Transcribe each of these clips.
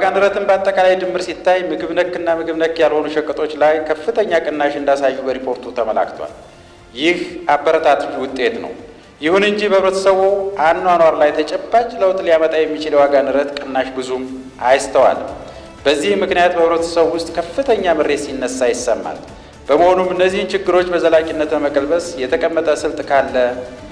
የዋጋ ንረትን በአጠቃላይ ድምር ሲታይ ምግብ ነክና ምግብ ነክ ያልሆኑ ሸቀጦች ላይ ከፍተኛ ቅናሽ እንዳሳዩ በሪፖርቱ ተመላክቷል። ይህ አበረታች ውጤት ነው። ይሁን እንጂ በህብረተሰቡ አኗኗር ላይ ተጨባጭ ለውጥ ሊያመጣ የሚችል የዋጋ ንረት ቅናሽ ብዙም አይስተዋልም። በዚህ ምክንያት በህብረተሰቡ ውስጥ ከፍተኛ ምሬት ሲነሳ ይሰማል። በመሆኑም እነዚህን ችግሮች በዘላቂነት ለመቀልበስ የተቀመጠ ስልት ካለ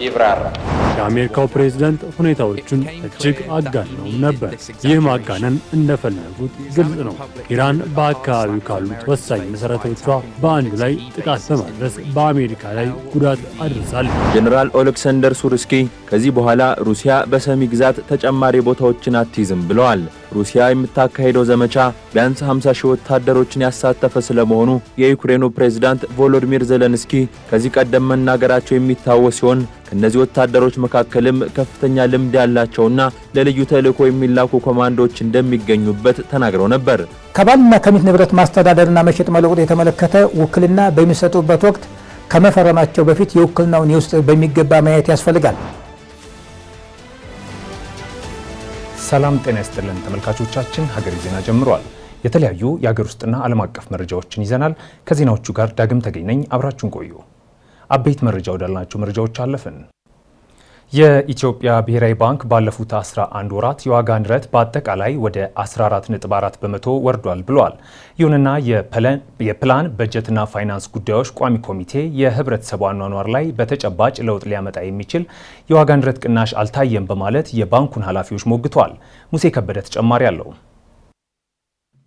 ይብራራል። የአሜሪካው ፕሬዝዳንት ሁኔታዎቹን እጅግ አጋነው ነበር። ይህ ማጋነን እንደፈለጉት ግልጽ ነው። ኢራን በአካባቢው ካሉት ወሳኝ መሰረቶቿ በአንዱ ላይ ጥቃት በማድረስ በአሜሪካ ላይ ጉዳት አድርሳለች። ጀነራል ኦሌክሳንደር ሱርስኪ ከዚህ በኋላ ሩሲያ በሰሚ ግዛት ተጨማሪ ቦታዎችን አትይዝም ብለዋል። ሩሲያ የምታካሄደው ዘመቻ ቢያንስ 50 ሺህ ወታደሮችን ያሳተፈ ስለመሆኑ የዩክሬኑ ፕሬዝዳንት ቮሎዲሚር ዜሌንስኪ ከዚህ ቀደም መናገራቸው የሚታወስ ሲሆን ከነዚህ ወታደሮች መካከልም ከፍተኛ ልምድ ያላቸውና ለልዩ ተልእኮ የሚላኩ ኮማንዶዎች እንደሚገኙበት ተናግረው ነበር። ከባልና ከሚት ንብረት ማስተዳደርና መሸጥ መለወጥ የተመለከተ ውክልና በሚሰጡበት ወቅት ከመፈረማቸው በፊት የውክልናውን የውስጥ በሚገባ ማየት ያስፈልጋል። ሰላም ጤና ይስጥልን ተመልካቾቻችን፣ ሀገር ዜና ጀምሯል። የተለያዩ የሀገር ውስጥና ዓለም አቀፍ መረጃዎችን ይዘናል። ከዜናዎቹ ጋር ዳግም ተገኘኝ፣ አብራችሁን ቆዩ። አበይት መረጃ ወዳልናቸው መረጃዎች አለፍን። የኢትዮጵያ ብሔራዊ ባንክ ባለፉት 11 ወራት የዋጋ ንረት በአጠቃላይ ወደ 14.4 በመቶ ወርዷል ብሏል። ይሁንና የፕላን በጀትና ፋይናንስ ጉዳዮች ቋሚ ኮሚቴ የህብረተሰቡ አኗኗር ላይ በተጨባጭ ለውጥ ሊያመጣ የሚችል የዋጋ ንረት ቅናሽ አልታየም በማለት የባንኩን ኃላፊዎች ሞግቷል። ሙሴ ከበደ ተጨማሪ አለው።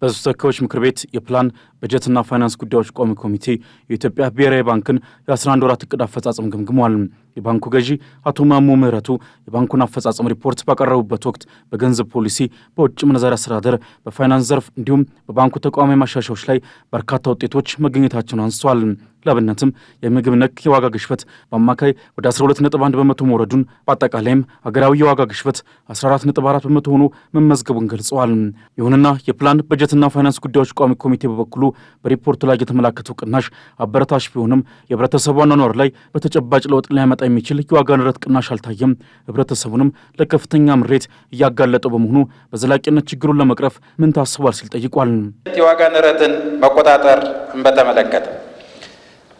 በሕዝብ ተወካዮች ምክር ቤት የፕላን በጀትና ፋይናንስ ጉዳዮች ቋሚ ኮሚቴ የኢትዮጵያ ብሔራዊ ባንክን የ11 ወራት እቅድ አፈጻጸም ገምግሟል። የባንኩ ገዢ አቶ ማሞ ምህረቱ የባንኩን አፈጻጸም ሪፖርት ባቀረቡበት ወቅት በገንዘብ ፖሊሲ፣ በውጭ ምንዛሪ አስተዳደር፣ በፋይናንስ ዘርፍ እንዲሁም በባንኩ ተቋማዊ ማሻሻያዎች ላይ በርካታ ውጤቶች መገኘታቸውን አንስተዋል። ለአብነትም የምግብ ነክ የዋጋ ግሽበት በአማካይ ወደ 12.1 በመቶ መውረዱን፣ በአጠቃላይም ሀገራዊ የዋጋ ግሽበት 14.4 በመቶ ሆኖ መመዝገቡን ገልጸዋል። ይሁንና የፕላን በጀትና ፋይናንስ ጉዳዮች ቋሚ ኮሚቴ በበኩሉ በሪፖርቱ ላይ የተመላከተው ቅናሽ አበረታች ቢሆንም የህብረተሰቡ አኗኗር ላይ በተጨባጭ ለውጥ ሊያመጣ የሚችል የዋጋ ንረት ቅናሽ አልታየም፣ ህብረተሰቡንም ለከፍተኛ ምሬት እያጋለጠው በመሆኑ በዘላቂነት ችግሩን ለመቅረፍ ምን ታስቧል ሲል ጠይቋል። የዋጋ ንረትን መቆጣጠር በተመለከተ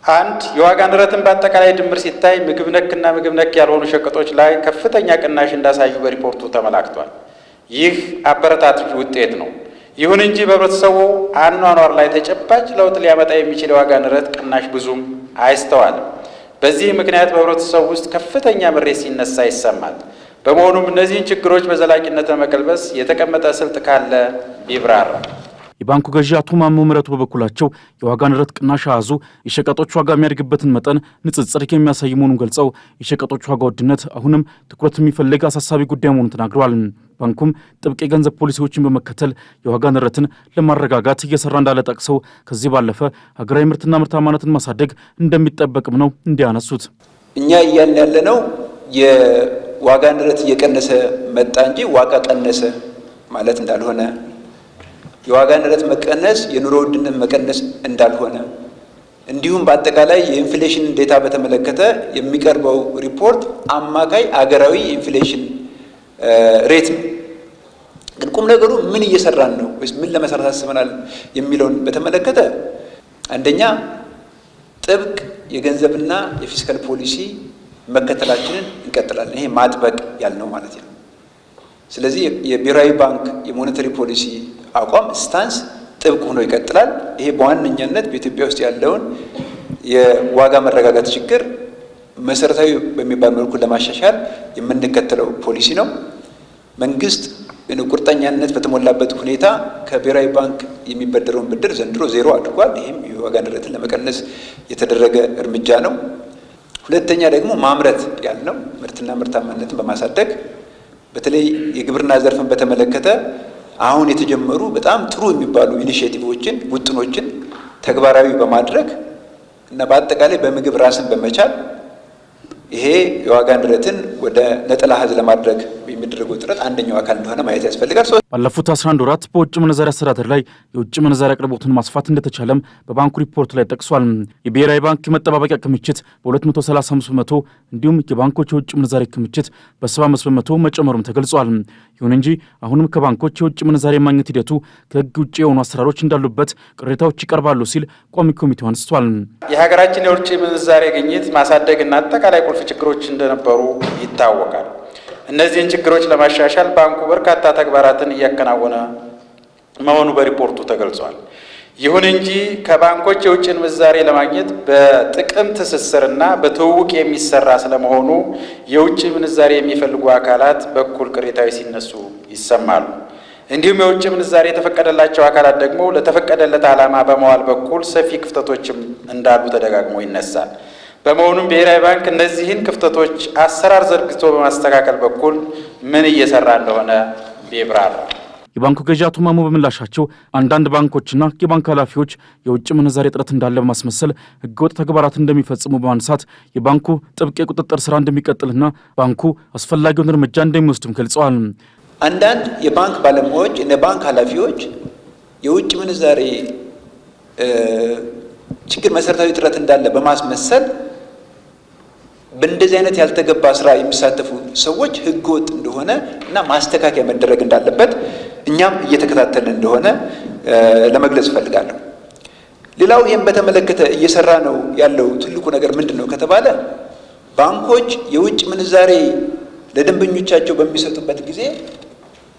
አንድ የዋጋ ንረትን በአጠቃላይ ድምር ሲታይ ምግብ ነክና ምግብ ነክ ያልሆኑ ሸቀጦች ላይ ከፍተኛ ቅናሽ እንዳሳዩ በሪፖርቱ ተመላክቷል። ይህ አበረታች ውጤት ነው። ይሁን እንጂ በህብረተሰቡ አኗኗር ላይ ተጨባጭ ለውጥ ሊያመጣ የሚችል የዋጋ ንረት ቅናሽ ብዙም አይስተዋልም። በዚህ ምክንያት በህብረተሰቡ ውስጥ ከፍተኛ ምሬት ሲነሳ ይሰማል። በመሆኑም እነዚህን ችግሮች በዘላቂነት ለመቀልበስ የተቀመጠ ስልት ካለ ይብራራል። የባንኩ ገዢ አቶ ማሞ ምህረቱ በበኩላቸው የዋጋ ንረት ቅናሽ አሃዙ የሸቀጦች ዋጋ የሚያድግበትን መጠን ንጽጽር የሚያሳይ መሆኑን ገልጸው የሸቀጦች ዋጋ ውድነት አሁንም ትኩረት የሚፈልግ አሳሳቢ ጉዳይ መሆኑን ተናግረዋል። ባንኩም ጥብቅ የገንዘብ ፖሊሲዎችን በመከተል የዋጋ ንረትን ለማረጋጋት እየሰራ እንዳለ ጠቅሰው ከዚህ ባለፈ ሀገራዊ ምርትና ምርታማነትን ማሳደግ እንደሚጠበቅም ነው እንዲያነሱት። እኛ እያልን ያለነው የዋጋ ንረት እየቀነሰ መጣ እንጂ ዋጋ ቀነሰ ማለት እንዳልሆነ፣ የዋጋ ንረት መቀነስ የኑሮ ውድነት መቀነስ እንዳልሆነ፣ እንዲሁም በአጠቃላይ የኢንፍሌሽን ዴታ በተመለከተ የሚቀርበው ሪፖርት አማካይ አገራዊ ኢንፍሌሽን ሬት ነው። ግን ቁም ነገሩ ምን እየሰራን ነው ወይስ ምን ለመስራት አስበናል የሚለውን በተመለከተ አንደኛ ጥብቅ የገንዘብና የፊስካል ፖሊሲ መከተላችንን እንቀጥላለን። ይሄ ማጥበቅ ያልነው ማለት ነው። ስለዚህ የብሔራዊ ባንክ የሞኔታሪ ፖሊሲ አቋም ስታንስ ጥብቅ ሆኖ ይቀጥላል። ይሄ በዋነኛነት በኢትዮጵያ ውስጥ ያለውን የዋጋ መረጋጋት ችግር መሰረታዊ በሚባል መልኩ ለማሻሻል የምንከተለው ፖሊሲ ነው። መንግስት ቁርጠኛነት በተሞላበት ሁኔታ ከብሔራዊ ባንክ የሚበደረውን ብድር ዘንድሮ ዜሮ አድርጓል። ይህም የዋጋ ንረትን ለመቀነስ የተደረገ እርምጃ ነው። ሁለተኛ ደግሞ ማምረት ያልነው ምርትና ምርታማነትን በማሳደግ በተለይ የግብርና ዘርፍን በተመለከተ አሁን የተጀመሩ በጣም ጥሩ የሚባሉ ኢኒሼቲቮችን ውጥኖችን ተግባራዊ በማድረግ እና በአጠቃላይ በምግብ ራስን በመቻል ይሄ የዋጋ ንረትን ወደ ነጠላ አሃዝ ለማድረግ የሚደረገው ጥረት አንደኛው አካል እንደሆነ ማየት ያስፈልጋል። ባለፉት 11 ወራት በውጭ ምንዛሪ አስተዳደር ላይ የውጭ ምንዛሪ አቅርቦትን ማስፋት እንደተቻለም በባንኩ ሪፖርት ላይ ጠቅሷል። የብሔራዊ ባንክ የመጠባበቂያ ክምችት በ235 በመቶ እንዲሁም የባንኮች የውጭ ምንዛሪ ክምችት በ75 በመቶ መጨመሩም ተገልጿል። ይሁን እንጂ አሁንም ከባንኮች የውጭ ምንዛሬ ማግኘት ሂደቱ ከሕግ ውጭ የሆኑ አሰራሮች እንዳሉበት ቅሬታዎች ይቀርባሉ ሲል ቋሚ ኮሚቴው አንስቷል። የሀገራችን የውጭ ምንዛሬ ግኝት ማሳደግና አጠቃላይ ቁልፍ ችግሮች እንደነበሩ ይታወቃል። እነዚህን ችግሮች ለማሻሻል ባንኩ በርካታ ተግባራትን እያከናወነ መሆኑ በሪፖርቱ ተገልጿል። ይሁን እንጂ ከባንኮች የውጭ ምንዛሬ ለማግኘት በጥቅም ትስስርና በትውውቅ የሚሰራ ስለመሆኑ የውጭ ምንዛሬ የሚፈልጉ አካላት በኩል ቅሬታዊ ሲነሱ ይሰማሉ። እንዲሁም የውጭ ምንዛሬ የተፈቀደላቸው አካላት ደግሞ ለተፈቀደለት ዓላማ በመዋል በኩል ሰፊ ክፍተቶችም እንዳሉ ተደጋግሞ ይነሳል። በመሆኑም ብሔራዊ ባንክ እነዚህን ክፍተቶች አሰራር ዘርግቶ በማስተካከል በኩል ምን እየሰራ እንደሆነ ቢብራራ። የባንኩ ገዢ አቶ ማሞ በምላሻቸው አንዳንድ ባንኮችና የባንክ ኃላፊዎች የውጭ ምንዛሬ እጥረት እንዳለ በማስመሰል ሕገወጥ ተግባራትን እንደሚፈጽሙ በማንሳት የባንኩ ጥብቅ የቁጥጥር ስራ እንደሚቀጥልና ባንኩ አስፈላጊውን እርምጃ እንደሚወስድም ገልጸዋል። አንዳንድ የባንክ ባለሙያዎች እና ባንክ ኃላፊዎች የውጭ ምንዛሬ ችግር መሰረታዊ እጥረት እንዳለ በማስመሰል በእንደዚህ አይነት ያልተገባ ስራ የሚሳተፉ ሰዎች ሕገወጥ እንደሆነ እና ማስተካከያ መደረግ እንዳለበት እኛም እየተከታተልን እንደሆነ ለመግለጽ እፈልጋለሁ። ሌላው ይህን በተመለከተ እየሰራ ነው ያለው ትልቁ ነገር ምንድን ነው ከተባለ ባንኮች የውጭ ምንዛሬ ለደንበኞቻቸው በሚሰጡበት ጊዜ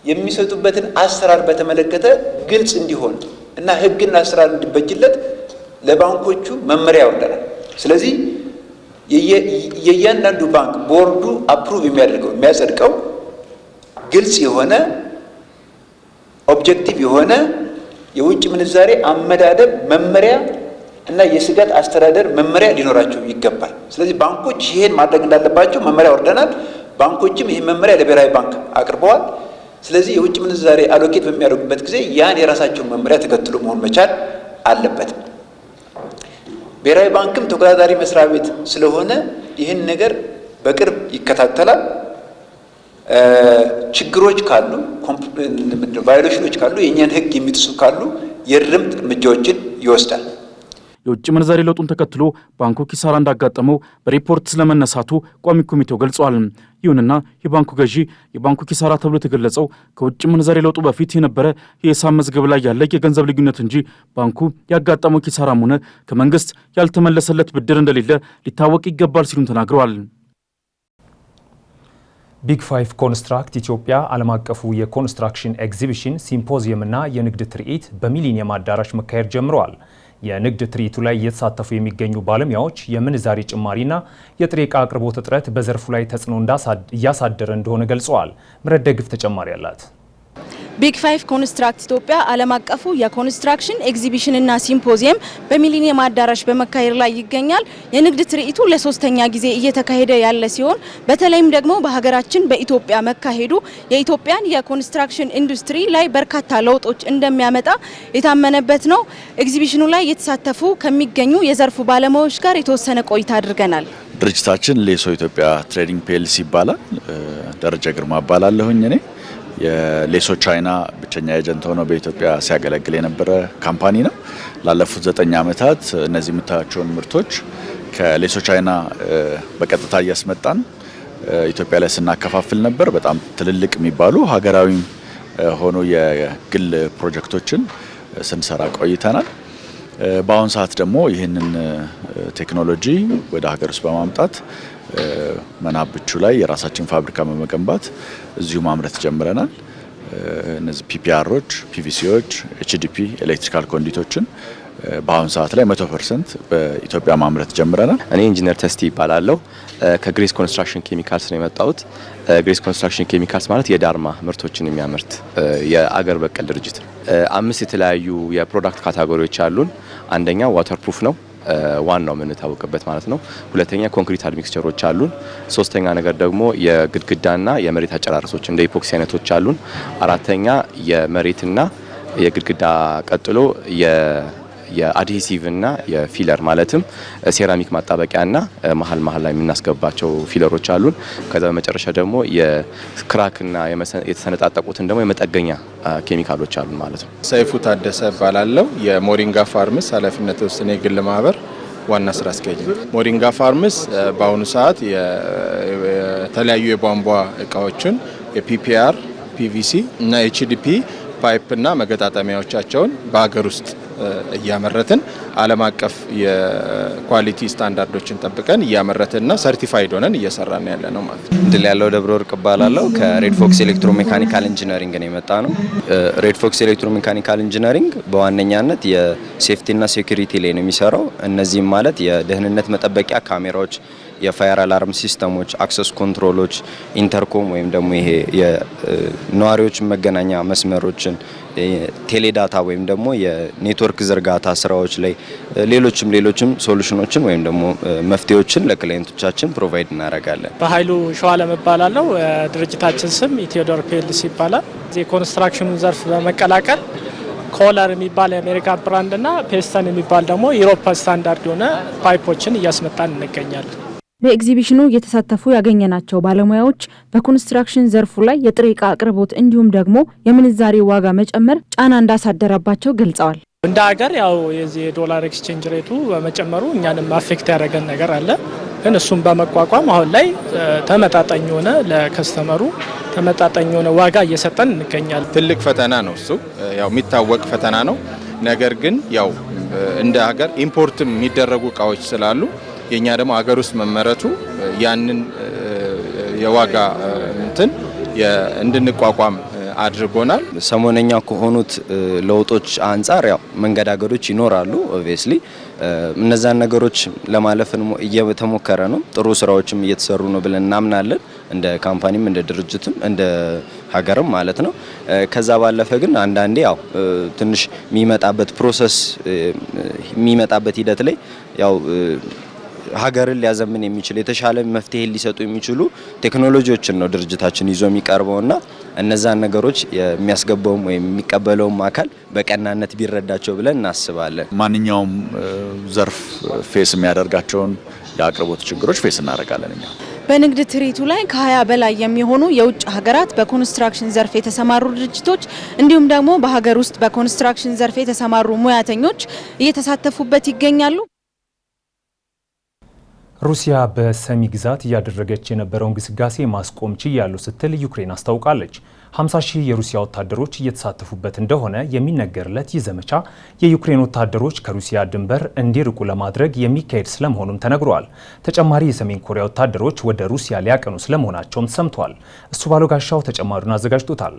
የሚሰጡበትን አሰራር በተመለከተ ግልጽ እንዲሆን እና ሕግና አሰራር እንዲበጅለት ለባንኮቹ መመሪያ ያወርዳል። ስለዚህ የእያንዳንዱ ባንክ ቦርዱ አፕሩቭ የሚያደርገው የሚያጸድቀው ግልጽ የሆነ ኦብጀክቲቭ የሆነ የውጭ ምንዛሬ አመዳደብ መመሪያ እና የስጋት አስተዳደር መመሪያ ሊኖራቸው ይገባል። ስለዚህ ባንኮች ይሄን ማድረግ እንዳለባቸው መመሪያ ወርደናል። ባንኮችም ይሄን መመሪያ ለብሔራዊ ባንክ አቅርበዋል። ስለዚህ የውጭ ምንዛሬ አሎኬት በሚያደርጉበት ጊዜ ያን የራሳቸውን መመሪያ ተከትሎ መሆን መቻል አለበት። ብሔራዊ ባንክም ተቆጣጣሪ መስሪያ ቤት ስለሆነ ይህን ነገር በቅርብ ይከታተላል። ችግሮች ካሉ ቫዮሌሽኖች ካሉ የእኛን ሕግ የሚጥሱ ካሉ የእርምት እርምጃዎችን ይወስዳል። የውጭ ምንዛሬ ለውጡን ተከትሎ ባንኩ ኪሳራ እንዳጋጠመው በሪፖርት ስለመነሳቱ ቋሚ ኮሚቴው ገልጿል። ይሁንና የባንኩ ገዢ የባንኩ ኪሳራ ተብሎ የተገለጸው ከውጭ ምንዛሬ ለውጡ በፊት የነበረ የሂሳብ መዝገብ ላይ ያለ የገንዘብ ልዩነት እንጂ ባንኩ ያጋጠመው ኪሳራም ሆነ ከመንግስት ያልተመለሰለት ብድር እንደሌለ ሊታወቅ ይገባል ሲሉም ተናግረዋል። ቢግ ፋይቭ ኮንስትራክት ኢትዮጵያ ዓለም አቀፉ የኮንስትራክሽን ኤግዚቢሽን ሲምፖዚየምና የንግድ ትርኢት በሚሊኒየም አዳራሽ መካሄድ ጀምረዋል። የንግድ ትርኢቱ ላይ እየተሳተፉ የሚገኙ ባለሙያዎች የምንዛሬ ጭማሪና የጥሬ ዕቃ አቅርቦት እጥረት በዘርፉ ላይ ተጽዕኖ እያሳደረ እንደሆነ ገልጸዋል። ምረደግፍ ተጨማሪ አላት። ቢግ ፋይቭ ኮንስትራክት ኢትዮጵያ ዓለም አቀፉ የኮንስትራክሽን ኤግዚቢሽንና ሲምፖዚየም በሚሊኒየም አዳራሽ በመካሄድ ላይ ይገኛል። የንግድ ትርኢቱ ለሶስተኛ ጊዜ እየተካሄደ ያለ ሲሆን በተለይም ደግሞ በሀገራችን በኢትዮጵያ መካሄዱ የኢትዮጵያን የኮንስትራክሽን ኢንዱስትሪ ላይ በርካታ ለውጦች እንደሚያመጣ የታመነበት ነው። ኤግዚቢሽኑ ላይ የተሳተፉ ከሚገኙ የዘርፉ ባለሙያዎች ጋር የተወሰነ ቆይታ አድርገናል። ድርጅታችን ሌሶ ኢትዮጵያ ትሬዲንግ ፒኤልሲ ይባላል። ደረጃ ግርማ እባላለሁኝ እኔ የሌሶ ቻይና ብቸኛ ኤጀንት ሆኖ በኢትዮጵያ ሲያገለግል የነበረ ካምፓኒ ነው። ላለፉት 9 ዓመታት እነዚህ የምታያቸውን ምርቶች ከሌሶ ቻይና በቀጥታ እያስመጣን ኢትዮጵያ ላይ ስናከፋፍል ነበር። በጣም ትልልቅ የሚባሉ ሀገራዊ ሆኖ የግል ፕሮጀክቶችን ስንሰራ ቆይተናል። በአሁኑ ሰዓት ደግሞ ይህንን ቴክኖሎጂ ወደ ሀገር ውስጥ በማምጣት መናብቹ ላይ የራሳችን ፋብሪካ በመገንባት እዚሁ ማምረት ጀምረናል። እነዚህ ፒፒአሮች፣ ፒቪሲዎች፣ ኤችዲፒ ኤሌክትሪካል ኮንዲቶችን በአሁኑ ሰዓት ላይ 100% በኢትዮጵያ ማምረት ጀምረናል። እኔ ኢንጂነር ተስቲ ይባላለሁ። ከግሬስ ኮንስትራክሽን ኬሚካልስ ነው የመጣሁት። ግሬስ ኮንስትራክሽን ኬሚካልስ ማለት የዳርማ ምርቶችን የሚያመርት የአገር በቀል ድርጅት ነው። 5 የተለያዩ የፕሮዳክት ካታጎሪዎች አሉን። አንደኛ ዋተር ፕሩፍ ነው፣ ዋናው የምንታወቅበት ማለት ነው። ሁለተኛ ኮንክሪት አድሚክስቸሮች አሉን። ሶስተኛ ነገር ደግሞ የግድግዳና የመሬት አጨራረሶች እንደ ኢፖክሲ አይነቶች አሉን። አራተኛ የመሬትና የግድግዳ ቀጥሎ የአድሄሲቭ እና የፊለር ማለትም ሴራሚክ ማጣበቂያና መሀል ላይ የምናስገባቸው ፊለሮች አሉን። ከዛ በመጨረሻ ደግሞ የክራክና የተሰነጣጠቁትን ደግሞ የመጠገኛ ኬሚካሎች አሉን ማለት ነው። ሰይፉ ታደሰ እባላለሁ። የሞሪንጋ ፋርምስ ኃላፊነት የተወሰነ የግል ማህበር ዋና ስራ አስኪያጅ ነው። ሞሪንጋ ፋርምስ በአሁኑ ሰዓት የተለያዩ የቧንቧ እቃዎችን የፒፒአር ፒቪሲ እና ኤችዲፒ ፓይፕ እና መገጣጠሚያዎቻቸውን በሀገር ውስጥ እያመረትን ዓለም አቀፍ የኳሊቲ ስታንዳርዶችን ጠብቀን እያመረትንና ሰርቲፋይድ ሆነን እየሰራን ያለ ነው ማለት ነው። ድል ያለው ደብረ ወርቅ እባላለሁ። ከሬድ ፎክስ ኤሌክትሮሜካኒካል ኢንጂነሪንግ ነው የመጣ ነው። ሬድ ፎክስ ኤሌክትሮሜካኒካል ኢንጂነሪንግ በዋነኛነት የሴፍቲና ሴኩሪቲ ላይ ነው የሚሰራው። እነዚህም ማለት የደህንነት መጠበቂያ ካሜራዎች፣ የፋየር አላርም ሲስተሞች፣ አክሰስ ኮንትሮሎች፣ ኢንተርኮም ወይም ደግሞ ይሄ የነዋሪዎች መገናኛ መስመሮችን፣ ቴሌዳታ ወይም ደግሞ የኔትወርክ ዝርጋታ ስራዎች ላይ ሌሎችም ሶሉሽኖችን ወይም ደግሞ መፍትሄዎችን ለክላይንቶቻችን ፕሮቫይድ እናደርጋለን። በኃይሉ ሸዋለም እባላለሁ። ድርጅታችን ስም ኢትዮዶር ፒኤልሲ ይባላል። የኮንስትራክሽኑ ዘርፍ በመቀላቀል ኮለር የሚባል የአሜሪካን ብራንድ እና ፔስተን የሚባል ደግሞ ዩሮፓ ስታንዳርድ የሆነ ፓይፖችን እያስመጣን እንገኛለን። በኤግዚቢሽኑ እየተሳተፉ ያገኘናቸው ባለሙያዎች በኮንስትራክሽን ዘርፉ ላይ የጥሬ ዕቃ አቅርቦት እንዲሁም ደግሞ የምንዛሬ ዋጋ መጨመር ጫና እንዳሳደረባቸው ገልጸዋል። እንደ ሀገር ያው የዚህ የዶላር ኤክስቼንጅ ሬቱ በመጨመሩ እኛንም አፌክት ያደረገን ነገር አለ። ግን እሱም በመቋቋም አሁን ላይ ተመጣጣኝ የሆነ ለከስተመሩ ተመጣጣኝ የሆነ ዋጋ እየሰጠን እንገኛለን። ትልቅ ፈተና ነው እሱ፣ ያው የሚታወቅ ፈተና ነው። ነገር ግን ያው እንደ ሀገር ኢምፖርትም የሚደረጉ እቃዎች ስላሉ የኛ ደግሞ ሀገር ውስጥ መመረቱ ያንን የዋጋ እንትን እንድንቋቋም አድርጎናል። ሰሞነኛ ከሆኑት ለውጦች አንጻር ያው መንገዳገዶች ይኖራሉ። ኦብቪየስሊ እነዛን ነገሮች ለማለፍ እየተሞከረ ነው። ጥሩ ስራዎችም እየተሰሩ ነው ብለን እናምናለን። እንደ ካምፓኒም እንደ ድርጅትም እንደ ሀገርም ማለት ነው። ከዛ ባለፈ ግን አንዳንዴ ያው ትንሽ የሚመጣበት ፕሮሰስ የሚመጣበት ሂደት ላይ ያው ሀገርን ሊያዘምን የሚችል የተሻለ መፍትሄ ሊሰጡ የሚችሉ ቴክኖሎጂዎችን ነው ድርጅታችን ይዞ የሚቀርበውና እነዛን ነገሮች የሚያስገባውም ወይም የሚቀበለውም አካል በቀናነት ቢረዳቸው ብለን እናስባለን። ማንኛውም ዘርፍ ፌስ የሚያደርጋቸውን የአቅርቦት ችግሮች ፌስ እናደርጋለን እኛ። በንግድ ትርኢቱ ላይ ከ20 በላይ የሚሆኑ የውጭ ሀገራት በኮንስትራክሽን ዘርፍ የተሰማሩ ድርጅቶች እንዲሁም ደግሞ በሀገር ውስጥ በኮንስትራክሽን ዘርፍ የተሰማሩ ሙያተኞች እየተሳተፉበት ይገኛሉ። ሩሲያ በሰሚ ግዛት እያደረገች የነበረውን ግስጋሴ ማስቆም ችያለሁ ስትል ዩክሬን አስታውቃለች። 50 ሺህ የሩሲያ ወታደሮች እየተሳተፉበት እንደሆነ የሚነገርለት ይህ ዘመቻ የዩክሬን ወታደሮች ከሩሲያ ድንበር እንዲርቁ ለማድረግ የሚካሄድ ስለመሆኑም ተነግሯል። ተጨማሪ የሰሜን ኮሪያ ወታደሮች ወደ ሩሲያ ሊያቀኑ ስለመሆናቸውም ሰምቷል። እሱ ባለው ጋሻው ተጨማሪውን አዘጋጅቶታል።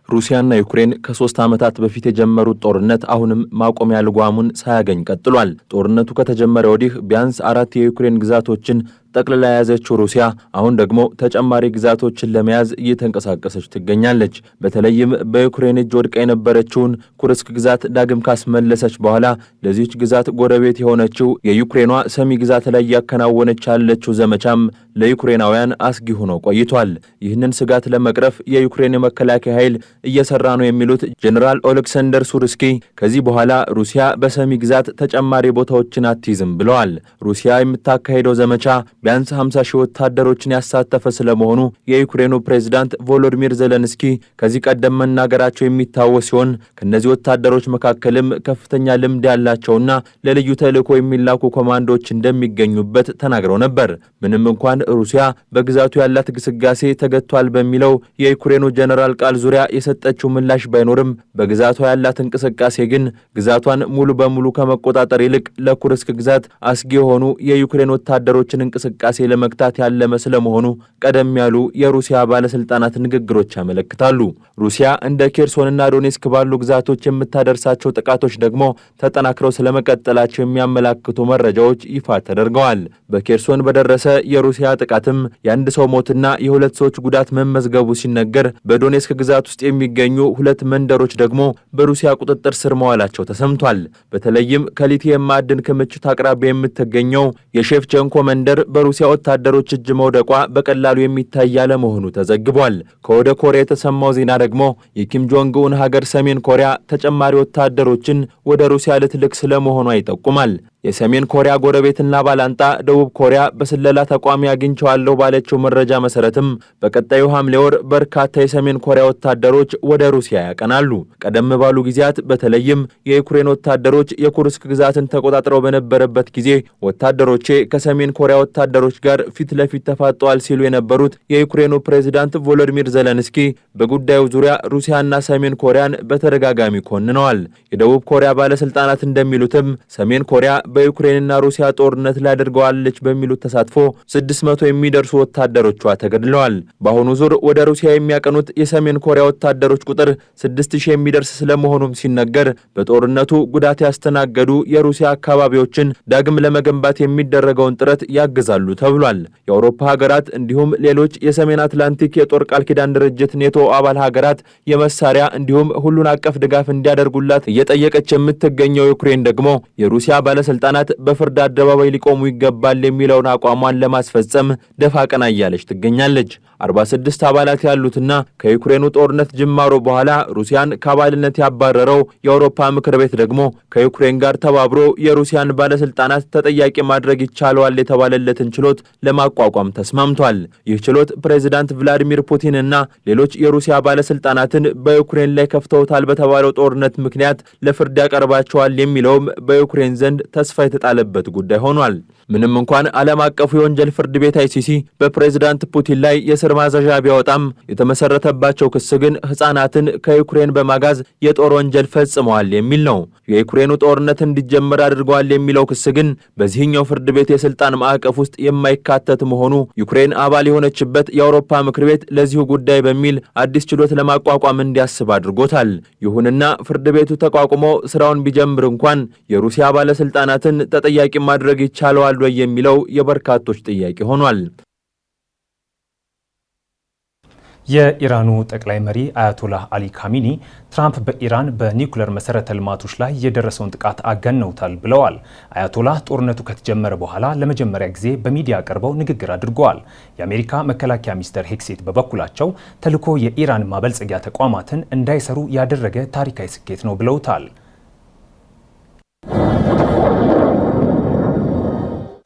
ሩሲያና ዩክሬን ከ3 ዓመታት በፊት የጀመሩት ጦርነት አሁንም ማቆሚያ ልጓሙን ሳያገኝ ቀጥሏል። ጦርነቱ ከተጀመረ ወዲህ ቢያንስ 4 የዩክሬን ግዛቶችን ጠቅልላ የያዘችው ሩሲያ አሁን ደግሞ ተጨማሪ ግዛቶችን ለመያዝ እየተንቀሳቀሰች ትገኛለች። በተለይም በዩክሬን እጅ ወድቃ የነበረችውን ኩርስክ ግዛት ዳግም ካስመለሰች በኋላ ለዚህች ግዛት ጎረቤት የሆነችው የዩክሬኗ ሰሚ ግዛት ላይ እያከናወነች ያለችው ዘመቻም ለዩክሬናውያን አስጊ ሆኖ ቆይቷል። ይህንን ስጋት ለመቅረፍ የዩክሬን የመከላከያ ኃይል እየሰራ ነው የሚሉት ጄኔራል ኦሌክሳንደር ሱርስኪ ከዚህ በኋላ ሩሲያ በሰሚ ግዛት ተጨማሪ ቦታዎችን አትይዝም ብለዋል። ሩሲያ የምታካሄደው ዘመቻ ቢያንስ 50 ሺህ ወታደሮችን ያሳተፈ ስለመሆኑ የዩክሬኑ ፕሬዝዳንት ቮሎዲሚር ዜሌንስኪ ከዚህ ቀደም መናገራቸው የሚታወስ ሲሆን ከነዚህ ወታደሮች መካከልም ከፍተኛ ልምድ ያላቸውና ለልዩ ተልዕኮ የሚላኩ ኮማንዶዎች እንደሚገኙበት ተናግረው ነበር። ምንም እንኳን ሩሲያ በግዛቱ ያላት ግስጋሴ ተገቷል በሚለው የዩክሬኑ ጄኔራል ቃል ዙሪያ የሰጠችው ምላሽ ባይኖርም በግዛቷ ያላት እንቅስቃሴ ግን ግዛቷን ሙሉ በሙሉ ከመቆጣጠር ይልቅ ለኩርስክ ግዛት አስጊ የሆኑ የዩክሬን ወታደሮችን እንቅስቃሴ ለመግታት ያለመ ስለመሆኑ ቀደም ያሉ የሩሲያ ባለስልጣናት ንግግሮች ያመለክታሉ። ሩሲያ እንደ ኬርሶንና ዶኔስክ ባሉ ግዛቶች የምታደርሳቸው ጥቃቶች ደግሞ ተጠናክረው ስለመቀጠላቸው የሚያመላክቱ መረጃዎች ይፋ ተደርገዋል። በኬርሶን በደረሰ የሩሲያ ጥቃትም የአንድ ሰው ሞትና የ2 ሰዎች ጉዳት መመዝገቡ ሲነገር በዶኔስክ ግዛት ውስጥ የሚገኙ 2 መንደሮች ደግሞ በሩሲያ ቁጥጥር ስር መዋላቸው ተሰምቷል። በተለይም ከሊቲየም ማዕድን ክምችት አቅራቢያ የምትገኘው የሼፍቼንኮ መንደር በሩሲያ ወታደሮች እጅ መውደቋ በቀላሉ የሚታይ ያለመሆኑ ተዘግቧል። ከወደ ኮሪያ የተሰማው ዜና ደግሞ የኪም ጆንግ ኡን ሀገር ሰሜን ኮሪያ ተጨማሪ ወታደሮችን ወደ ሩሲያ ልትልክ ስለመሆኗ ይጠቁማል። የሰሜን ኮሪያ ጎረቤትና ባላንጣ ደቡብ ኮሪያ በስለላ ተቋም ያግኝቸዋለሁ ባለችው መረጃ መሰረትም በቀጣዩ ሐምሌ ወር በርካታ የሰሜን ኮሪያ ወታደሮች ወደ ሩሲያ ያቀናሉ። ቀደም ባሉ ጊዜያት በተለይም የዩክሬን ወታደሮች የኩርስክ ግዛትን ተቆጣጥረው በነበረበት ጊዜ ወታደሮቼ ከሰሜን ኮሪያ ወታደሮች ጋር ፊት ለፊት ተፋጠዋል ሲሉ የነበሩት የዩክሬኑ ፕሬዝዳንት ቮሎዲሚር ዘለንስኪ በጉዳዩ ዙሪያ ሩሲያና ሰሜን ኮሪያን በተደጋጋሚ ኮንነዋል። የደቡብ ኮሪያ ባለስልጣናት እንደሚሉትም ሰሜን ኮሪያ በዩክሬንና ሩሲያ ጦርነት ላይ አድርገዋለች በሚሉት ተሳትፎ 600 የሚደርሱ ወታደሮቿ ተገድለዋል። በአሁኑ ዙር ወደ ሩሲያ የሚያቀኑት የሰሜን ኮሪያ ወታደሮች ቁጥር 6000 የሚደርስ ስለመሆኑም ሲነገር በጦርነቱ ጉዳት ያስተናገዱ የሩሲያ አካባቢዎችን ዳግም ለመገንባት የሚደረገውን ጥረት ያግዛሉ ተብሏል። የአውሮፓ ሀገራት እንዲሁም ሌሎች የሰሜን አትላንቲክ የጦር ቃል ኪዳን ድርጅት ኔቶ አባል ሀገራት የመሳሪያ እንዲሁም ሁሉን አቀፍ ድጋፍ እንዲያደርጉላት እየጠየቀች የምትገኘው ዩክሬን ደግሞ የሩሲያ ባለስልጣናት በፍርድ አደባባይ ሊቆሙ ይገባል የሚለውን አቋሟን ለማስፈጸም ደፋ ቀና እያለች ትገኛለች። 46 አባላት ያሉትና ከዩክሬኑ ጦርነት ጅማሮ በኋላ ሩሲያን ከአባልነት ያባረረው የአውሮፓ ምክር ቤት ደግሞ ከዩክሬን ጋር ተባብሮ የሩሲያን ባለስልጣናት ተጠያቂ ማድረግ ይቻለዋል የተባለለትን ችሎት ለማቋቋም ተስማምቷል። ይህ ችሎት ፕሬዝዳንት ቭላዲሚር ፑቲን እና ሌሎች የሩሲያ ባለስልጣናትን በዩክሬን ላይ ከፍተውታል በተባለው ጦርነት ምክንያት ለፍርድ ያቀርባቸዋል የሚለውም በዩክሬን ዘንድ ተስፋ የተጣለበት ጉዳይ ሆኗል። ምንም እንኳን ዓለም አቀፉ የወንጀል ፍርድ ቤት አይሲሲ በፕሬዝዳንት ፑቲን ላይ የስር ማዘዣ ቢያወጣም የተመሰረተባቸው ክስ ግን ሕፃናትን ከዩክሬን በማጋዝ የጦር ወንጀል ፈጽመዋል የሚል ነው። የዩክሬኑ ጦርነት እንዲጀመር አድርገዋል የሚለው ክስ ግን በዚህኛው ፍርድ ቤት የስልጣን ማዕቀፍ ውስጥ የማይካተት መሆኑ ዩክሬን አባል የሆነችበት የአውሮፓ ምክር ቤት ለዚሁ ጉዳይ በሚል አዲስ ችሎት ለማቋቋም እንዲያስብ አድርጎታል። ይሁንና ፍርድ ቤቱ ተቋቁሞ ስራውን ቢጀምር እንኳን የሩሲያ ባለስልጣናትን ተጠያቂ ማድረግ ይቻለዋል ወይ የሚለው የበርካቶች ጥያቄ ሆኗል። የኢራኑ ጠቅላይ መሪ አያቶላህ አሊ ካሚኒ ትራምፕ በኢራን በኒውክሌር መሰረተ ልማቶች ላይ የደረሰውን ጥቃት አጋነውታል ብለዋል። አያቶላህ ጦርነቱ ከተጀመረ በኋላ ለመጀመሪያ ጊዜ በሚዲያ ቀርበው ንግግር አድርገዋል። የአሜሪካ መከላከያ ሚኒስትር ሄግሴት በበኩላቸው ተልዕኮ የኢራን ማበልጸጊያ ተቋማትን እንዳይሰሩ ያደረገ ታሪካዊ ስኬት ነው ብለውታል።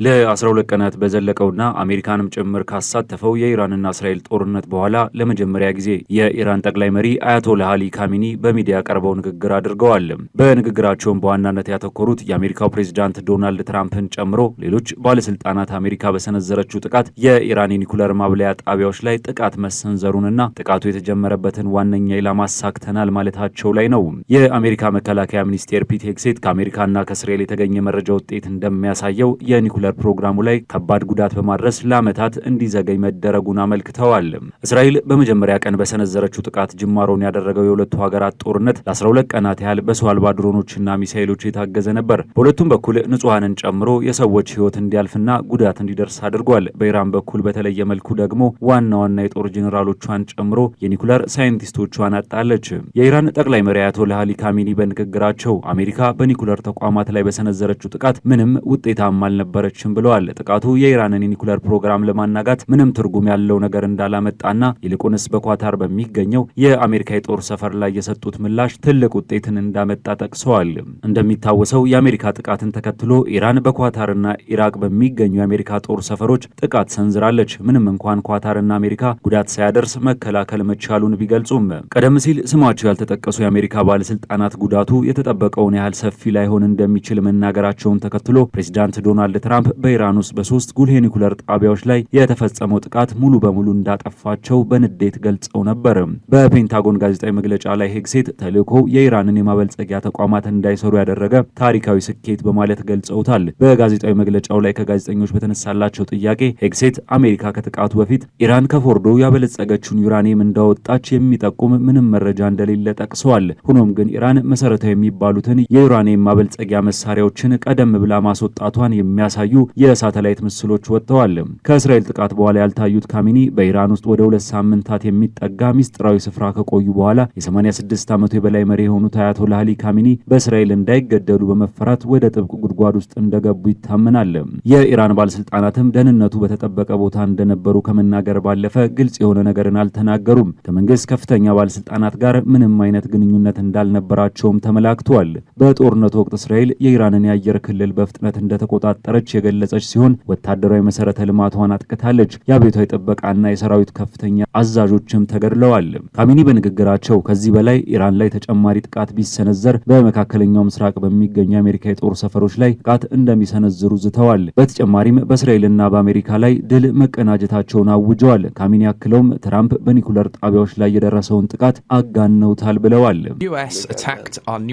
ለ12 ቀናት በዘለቀውና አሜሪካንም ጭምር ካሳተፈው የኢራንና እስራኤል ጦርነት በኋላ ለመጀመሪያ ጊዜ የኢራን ጠቅላይ መሪ አያቶላህ አሊ ካሚኒ በሚዲያ ቀርበው ንግግር አድርገዋል። በንግግራቸውም በዋናነት ያተኮሩት የአሜሪካው ፕሬዝዳንት ዶናልድ ትራምፕን ጨምሮ ሌሎች ባለስልጣናት አሜሪካ በሰነዘረችው ጥቃት የኢራን የኒኩለር ማብለያ ጣቢያዎች ላይ ጥቃት መሰንዘሩንና ጥቃቱ የተጀመረበትን ዋነኛ ኢላማ አሳክተናል ማለታቸው ላይ ነው። የአሜሪካ መከላከያ ሚኒስቴር ፒት ሄግሴት ከአሜሪካና ከእስራኤል የተገኘ መረጃ ውጤት እንደሚያሳየው የኒኩለር ፕሮግራሙ ላይ ከባድ ጉዳት በማድረስ ለዓመታት እንዲዘገይ መደረጉን አመልክተዋል። እስራኤል በመጀመሪያ ቀን በሰነዘረችው ጥቃት ጅማሮን ያደረገው የሁለቱ ሀገራት ጦርነት ለ12 ቀናት ያህል በሰው አልባ ድሮኖችና ሚሳኤሎች የታገዘ ነበር። በሁለቱም በኩል ንጹሐንን ጨምሮ የሰዎች ሕይወት እንዲያልፍና ጉዳት እንዲደርስ አድርጓል። በኢራን በኩል በተለየ መልኩ ደግሞ ዋና ዋና የጦር ጄኔራሎቿን ጨምሮ የኒኩለር ሳይንቲስቶቿን አጣለች። የኢራን ጠቅላይ መሪ አያቶላህ አሊ ካሚኒ በንግግራቸው አሜሪካ በኒኩለር ተቋማት ላይ በሰነዘረችው ጥቃት ምንም ውጤታማ አልነበረች ብለዋል። ጥቃቱ የኢራንን የኒኩለር ፕሮግራም ለማናጋት ምንም ትርጉም ያለው ነገር እንዳላመጣና ይልቁንስ በኳታር በሚገኘው የአሜሪካ የጦር ሰፈር ላይ የሰጡት ምላሽ ትልቅ ውጤትን እንዳመጣ ጠቅሰዋል። እንደሚታወሰው የአሜሪካ ጥቃትን ተከትሎ ኢራን በኳታርና ኢራቅ በሚገኙ የአሜሪካ ጦር ሰፈሮች ጥቃት ሰንዝራለች። ምንም እንኳን ኳታርና አሜሪካ ጉዳት ሳያደርስ መከላከል መቻሉን ቢገልጹም ቀደም ሲል ስማቸው ያልተጠቀሱ የአሜሪካ ባለስልጣናት ጉዳቱ የተጠበቀውን ያህል ሰፊ ላይሆን እንደሚችል መናገራቸውን ተከትሎ ፕሬዚዳንት ዶናልድ ትራምፕ በኢራን ውስጥ በ3 ጉልህ የኒኩለር ጣቢያዎች ላይ የተፈጸመው ጥቃት ሙሉ በሙሉ እንዳጠፋቸው በንዴት ገልጸው ነበር። በፔንታጎን ጋዜጣዊ መግለጫ ላይ ሄግሴት ተልዕኮው የኢራንን የማበልጸጊያ ተቋማት እንዳይሰሩ ያደረገ ታሪካዊ ስኬት በማለት ገልጸውታል። በጋዜጣዊ መግለጫው ላይ ከጋዜጠኞች በተነሳላቸው ጥያቄ ሄግሴት አሜሪካ ከጥቃቱ በፊት ኢራን ከፎርዶ ያበለጸገችውን ዩራኒየም እንዳወጣች የሚጠቁም ምንም መረጃ እንደሌለ ጠቅሰዋል። ሆኖም ግን ኢራን መሰረታዊ የሚባሉትን የዩራኒየም ማበልጸጊያ መሳሪያዎችን ቀደም ብላ ማስወጣቷን የሚያሳዩ የሳተላይት ምስሎች ወጥተዋል። ከእስራኤል ጥቃት በኋላ ያልታዩት ካሚኒ በኢራን ውስጥ ወደ 2 ሳምንታት የሚጠጋ ሚስጥራዊ ስፍራ ከቆዩ በኋላ የ86 ዓመቱ የበላይ መሪ የሆኑት አያቶላህ አሊ ካሚኒ በእስራኤል እንዳይገደሉ በመፈራት ወደ ጥብቅ ጉድጓድ ውስጥ እንደገቡ ይታመናል። የኢራን ባለስልጣናትም ደህንነቱ በተጠበቀ ቦታ እንደነበሩ ከመናገር ባለፈ ግልጽ የሆነ ነገርን አልተናገሩም። ከመንግስት ከፍተኛ ባለስልጣናት ጋር ምንም አይነት ግንኙነት እንዳልነበራቸውም ተመላክቷል። በጦርነቱ ወቅት እስራኤል የኢራንን የአየር ክልል በፍጥነት እንደተቆጣጠረች የገለጸች ሲሆን ወታደራዊ መሰረተ ልማቷን አጥቅታለች። የአብዮታዊ ጥበቃና የሰራዊት ከፍተኛ አዛዦችም ተገድለዋል። ካሚኒ በንግግራቸው ከዚህ በላይ ኢራን ላይ ተጨማሪ ጥቃት ቢሰነዘር በመካከለኛው ምስራቅ በሚገኙ የአሜሪካ የጦር ሰፈሮች ላይ ጥቃት እንደሚሰነዝሩ ዝተዋል። በተጨማሪም በእስራኤልና በአሜሪካ ላይ ድል መቀናጀታቸውን አውጀዋል። ካሚኒ አክለውም ትራምፕ በኒኩለር ጣቢያዎች ላይ የደረሰውን ጥቃት አጋነውታል ብለዋል።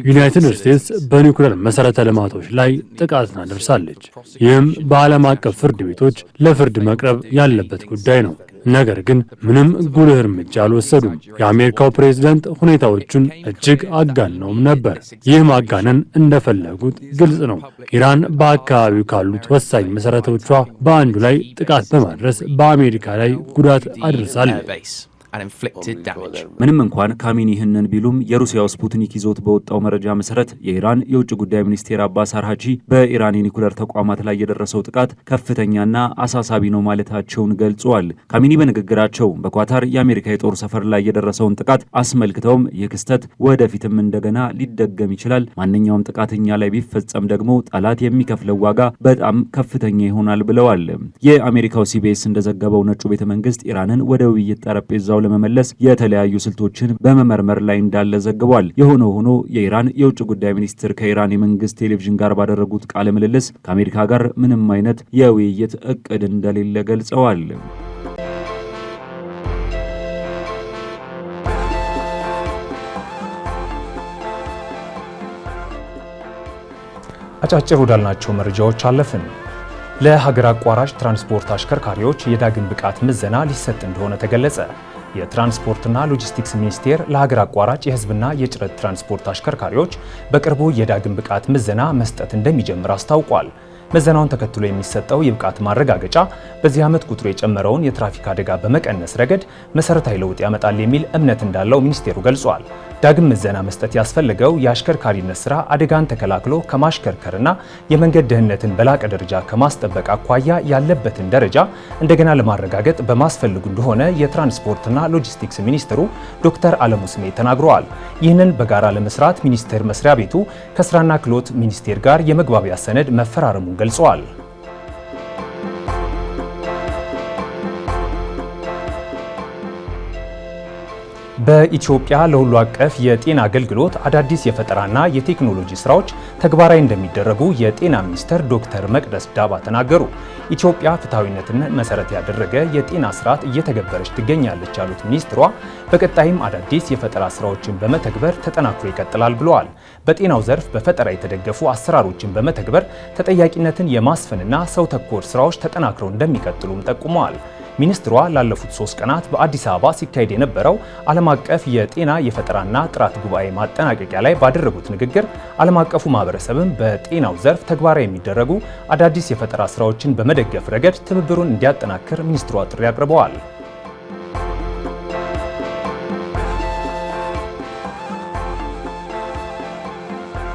ዩናይትድ ስቴትስ በኒኩለር መሰረተ ልማቶች ላይ ጥቃት አድርሳለች። ይህም በዓለም አቀፍ ፍርድ ቤቶች ለፍርድ መቅረብ ያለበት ጉዳይ ነው። ነገር ግን ምንም ጉልህ እርምጃ አልወሰዱም። የአሜሪካው ፕሬዝዳንት ሁኔታዎቹን እጅግ አጋነውም ነበር። ይህ ማጋነን እንደፈለጉት ግልጽ ነው። ኢራን በአካባቢው ካሉት ወሳኝ መሰረቶቿ በአንዱ ላይ ጥቃት በማድረስ በአሜሪካ ላይ ጉዳት አድርሳለች። ምንም እንኳን ካሚኒ ይህንን ቢሉም የሩሲያው ስፑትኒክ ይዞት በወጣው መረጃ መሰረት የኢራን የውጭ ጉዳይ ሚኒስቴር አባስ አርሃቺ በኢራን የኒኩለር ተቋማት ላይ የደረሰው ጥቃት ከፍተኛና አሳሳቢ ነው ማለታቸውን ገልጸዋል። ካሚኒ በንግግራቸው በኳታር የአሜሪካ የጦር ሰፈር ላይ የደረሰውን ጥቃት አስመልክተውም ይህ ክስተት ወደፊትም እንደገና ሊደገም ይችላል፣ ማንኛውም ጥቃተኛ ላይ ቢፈጸም ደግሞ ጠላት የሚከፍለው ዋጋ በጣም ከፍተኛ ይሆናል ብለዋል። የአሜሪካው ሲቢኤስ እንደዘገበው ነጩ ቤተ መንግስት ኢራንን ወደ ውይይት ጠረጴዛው ለመመለስ የተለያዩ ስልቶችን በመመርመር ላይ እንዳለ ዘግቧል። የሆነ ሆኖ የኢራን የውጭ ጉዳይ ሚኒስትር ከኢራን የመንግስት ቴሌቪዥን ጋር ባደረጉት ቃለ ምልልስ ከአሜሪካ ጋር ምንም አይነት የውይይት እቅድ እንደሌለ ገልጸዋል። አጫጭር ወዳልናቸው መረጃዎች አለፍን። ለሀገር አቋራጭ ትራንስፖርት አሽከርካሪዎች የዳግም ብቃት ምዘና ሊሰጥ እንደሆነ ተገለጸ። የትራንስፖርትና ሎጂስቲክስ ሚኒስቴር ለሀገር አቋራጭ የህዝብና የጭነት ትራንስፖርት አሽከርካሪዎች በቅርቡ የዳግም ብቃት ምዘና መስጠት እንደሚጀምር አስታውቋል። ምዘናውን ተከትሎ የሚሰጠው የብቃት ማረጋገጫ በዚህ ዓመት ቁጥሩ የጨመረውን የትራፊክ አደጋ በመቀነስ ረገድ መሰረታዊ ለውጥ ያመጣል የሚል እምነት እንዳለው ሚኒስቴሩ ገልጿል። ዳግም ምዘና መስጠት ያስፈልገው የአሽከርካሪነት ስራ አደጋን ተከላክሎ ከማሽከርከርና የመንገድ ደህንነትን በላቀ ደረጃ ከማስጠበቅ አኳያ ያለበትን ደረጃ እንደገና ለማረጋገጥ በማስፈልጉ እንደሆነ የትራንስፖርትና ሎጂስቲክስ ሚኒስትሩ ዶክተር አለሙ ስሜ ተናግረዋል። ይህንን በጋራ ለመስራት ሚኒስቴር መስሪያ ቤቱ ከስራና ክህሎት ሚኒስቴር ጋር የመግባቢያ ሰነድ መፈራረሙን ገልጸዋል። በኢትዮጵያ ለሁሉ አቀፍ የጤና አገልግሎት አዳዲስ የፈጠራና የቴክኖሎጂ ስራዎች ተግባራዊ እንደሚደረጉ የጤና ሚኒስትር ዶክተር መቅደስ ዳባ ተናገሩ። ኢትዮጵያ ፍትሐዊነትን መሰረት ያደረገ የጤና ስርዓት እየተገበረች ትገኛለች ያሉት ሚኒስትሯ በቀጣይም አዳዲስ የፈጠራ ስራዎችን በመተግበር ተጠናክሮ ይቀጥላል ብለዋል። በጤናው ዘርፍ በፈጠራ የተደገፉ አሰራሮችን በመተግበር ተጠያቂነትን የማስፈንና ሰው ተኮር ስራዎች ተጠናክረው እንደሚቀጥሉም ጠቁመዋል። ሚኒስትሯ ላለፉት 3 ቀናት በአዲስ አበባ ሲካሄድ የነበረው ዓለም አቀፍ የጤና የፈጠራና ጥራት ጉባኤ ማጠናቀቂያ ላይ ባደረጉት ንግግር ዓለም አቀፉ ማህበረሰብም በጤናው ዘርፍ ተግባራዊ የሚደረጉ አዳዲስ የፈጠራ ስራዎችን በመደገፍ ረገድ ትብብሩን እንዲያጠናክር ሚኒስትሯ ጥሪ አቅርበዋል።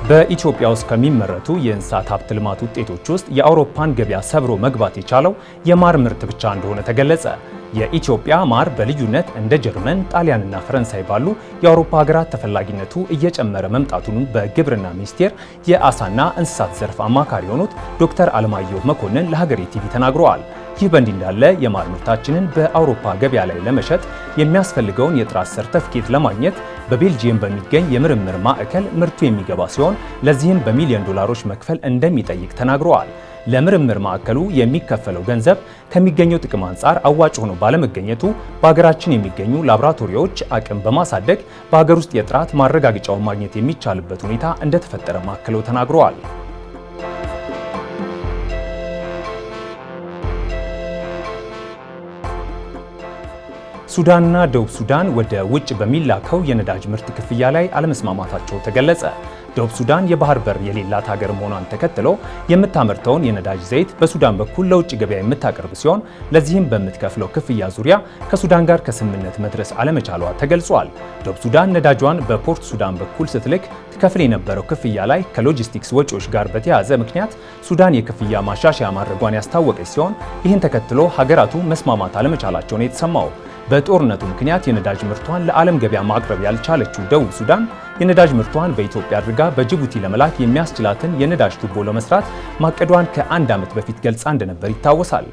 በኢትዮጵያ ውስጥ ከሚመረቱ የእንስሳት ሀብት ልማት ውጤቶች ውስጥ የአውሮፓን ገበያ ሰብሮ መግባት የቻለው የማር ምርት ብቻ እንደሆነ ተገለጸ። የኢትዮጵያ ማር በልዩነት እንደ ጀርመን፣ ጣሊያንና ፈረንሳይ ባሉ የአውሮፓ ሀገራት ተፈላጊነቱ እየጨመረ መምጣቱን በግብርና ሚኒስቴር የአሳና እንስሳት ዘርፍ አማካሪ የሆኑት ዶክተር አለማየሁ መኮንን ለሀገሬ ቲቪ ተናግረዋል። ይህ በእንዲህ እንዳለ የማር ምርታችንን በአውሮፓ ገበያ ላይ ለመሸጥ የሚያስፈልገውን የጥራት ሰርተፍኬት ለማግኘት በቤልጂየም በሚገኝ የምርምር ማዕከል ምርቱ የሚገባ ሲሆን ለዚህም በሚሊዮን ዶላሮች መክፈል እንደሚጠይቅ ተናግረዋል። ለምርምር ማዕከሉ የሚከፈለው ገንዘብ ከሚገኘው ጥቅም አንጻር አዋጭ ሆኖ ባለመገኘቱ በሀገራችን የሚገኙ ላቦራቶሪዎች አቅም በማሳደግ በሀገር ውስጥ የጥራት ማረጋገጫውን ማግኘት የሚቻልበት ሁኔታ እንደተፈጠረ ማዕከሉ ተናግረዋል። ሱዳንና ደቡብ ሱዳን ወደ ውጭ በሚላከው የነዳጅ ምርት ክፍያ ላይ አለመስማማታቸው ተገለጸ። ደቡብ ሱዳን የባህር በር የሌላት ሀገር መሆኗን ተከትሎ የምታመርተውን የነዳጅ ዘይት በሱዳን በኩል ለውጭ ገበያ የምታቀርብ ሲሆን ለዚህም በምትከፍለው ክፍያ ዙሪያ ከሱዳን ጋር ከስምምነት መድረስ አለመቻሏ ተገልጿል። ደቡብ ሱዳን ነዳጇን በፖርት ሱዳን በኩል ስትልክ ትከፍል የነበረው ክፍያ ላይ ከሎጂስቲክስ ወጪዎች ጋር በተያያዘ ምክንያት ሱዳን የክፍያ ማሻሻያ ማድረጓን ያስታወቀች ሲሆን ይህን ተከትሎ ሀገራቱ መስማማት አለመቻላቸውን የተሰማው በጦርነቱ ምክንያት የነዳጅ ምርቷን ለዓለም ገበያ ማቅረብ ያልቻለችው ደቡብ ሱዳን የነዳጅ ምርቷን በኢትዮጵያ አድርጋ በጅቡቲ ለመላክ የሚያስችላትን የነዳጅ ቱቦ ለመስራት ማቀዷን ከ1 ዓመት በፊት ገልጻ እንደነበር ይታወሳል።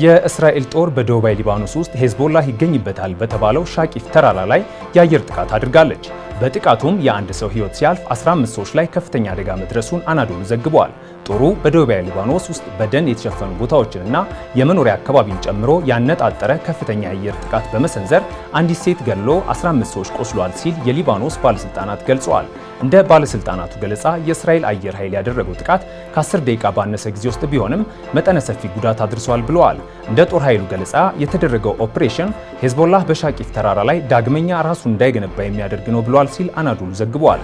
የእስራኤል ጦር በደቡባዊ ሊባኖስ ውስጥ ሄዝቦላህ ይገኝበታል በተባለው ሻቂፍ ተራራ ላይ የአየር ጥቃት አድርጋለች። በጥቃቱም የአንድ ሰው ሕይወት ሲያልፍ 15 ሰዎች ላይ ከፍተኛ አደጋ መድረሱን አናዶሉ ዘግቧል። ጦሩ በደቡባዊ ሊባኖስ ውስጥ በደን የተሸፈኑ ቦታዎችንና የመኖሪያ አካባቢን ጨምሮ ያነጣጠረ ከፍተኛ የአየር ጥቃት በመሰንዘር አንዲት ሴት ገድሎ 15 ሰዎች ቆስሏል ሲል የሊባኖስ ባለስልጣናት ገልጸዋል። እንደ ባለስልጣናቱ ገለጻ የእስራኤል አየር ኃይል ያደረገው ጥቃት ከ10 ደቂቃ ባነሰ ጊዜ ውስጥ ቢሆንም መጠነ ሰፊ ጉዳት አድርሷል ብለዋል። እንደ ጦር ኃይሉ ገለጻ የተደረገው ኦፕሬሽን ሄዝቦላህ በሻቂፍ ተራራ ላይ ዳግመኛ ራሱን እንዳይገነባ የሚያደርግ ነው ብለዋል ሲል አናዶሉ ዘግቧል።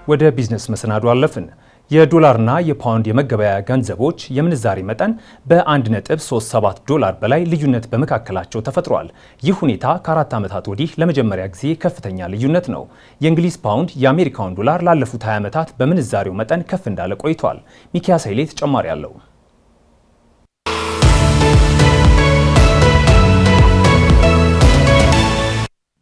ወደ ቢዝነስ መሰናዶ አለፍን። የዶላርና የፓውንድ የመገበያያ ገንዘቦች የምንዛሬ መጠን በ1.37 ዶላር በላይ ልዩነት በመካከላቸው ተፈጥሯል። ይህ ሁኔታ ከ4 ዓመታት ወዲህ ለመጀመሪያ ጊዜ ከፍተኛ ልዩነት ነው። የእንግሊዝ ፓውንድ የአሜሪካውን ዶላር ላለፉት 20 ዓመታት በምንዛሬው መጠን ከፍ እንዳለ ቆይቷል። ሚኪያስ ኃይሌ ተጨማሪ አለው።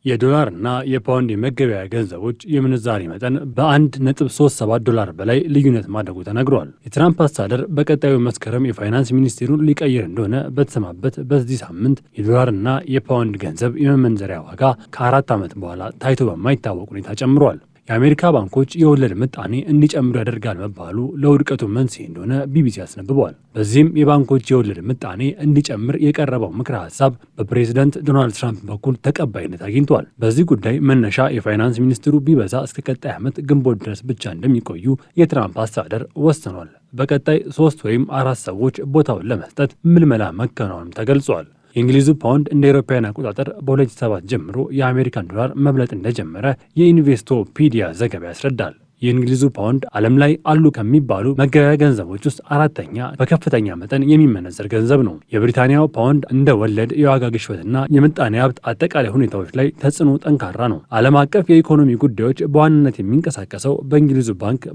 የዶላርና የፓውንድ የመገበያያ ገንዘቦች የምንዛሬ መጠን በ1.37 ዶላር በላይ ልዩነት ማድረጉ ተነግሯል። የትራምፕ አስተዳደር በቀጣዩ መስከረም የፋይናንስ ሚኒስቴሩን ሊቀይር እንደሆነ በተሰማበት በዚህ ሳምንት የዶላርና የፓውንድ ገንዘብ የመመንዘሪያ ዋጋ ከ4 ዓመት በኋላ ታይቶ በማይታወቅ ሁኔታ ጨምሯል። የአሜሪካ ባንኮች የወለድ ምጣኔ እንዲጨምሩ ያደርጋል መባሉ ለውድቀቱ መንስኤ እንደሆነ ቢቢሲ አስነብቧል። በዚህም የባንኮች የወለድ ምጣኔ እንዲጨምር የቀረበው ምክረ ሀሳብ በፕሬዝዳንት ዶናልድ ትራምፕ በኩል ተቀባይነት አግኝቷል። በዚህ ጉዳይ መነሻ የፋይናንስ ሚኒስትሩ ቢበዛ እስከ ቀጣይ ዓመት ግንቦት ድረስ ብቻ እንደሚቆዩ የትራምፕ አስተዳደር ወስኗል። በቀጣይ 3 ወይም 4 ሰዎች ቦታውን ለመስጠት ምልመላ መከናወንም ተገልጿል። የእንግሊዙ ፓውንድ እንደ አውሮፓውያን አቆጣጠር በ2007 ጀምሮ የአሜሪካን ዶላር መብለጥ እንደጀመረ የኢንቨስቶፒዲያ ዘገባ ያስረዳል። የእንግሊዙ ፓውንድ ዓለም ላይ አሉ ከሚባሉ መገበያያ ገንዘቦች ውስጥ 4ኛ በከፍተኛ መጠን የሚመነዘር ገንዘብ ነው። የብሪታንያው ፓውንድ እንደ ወለድ፣ የዋጋ ግሽበትና የምጣኔ ሀብት አጠቃላይ ሁኔታዎች ላይ ተጽዕኖ ጠንካራ ነው። ዓለም አቀፍ የኢኮኖሚ ጉዳዮች በዋናነት የሚንቀሳቀሰው በእንግሊዙ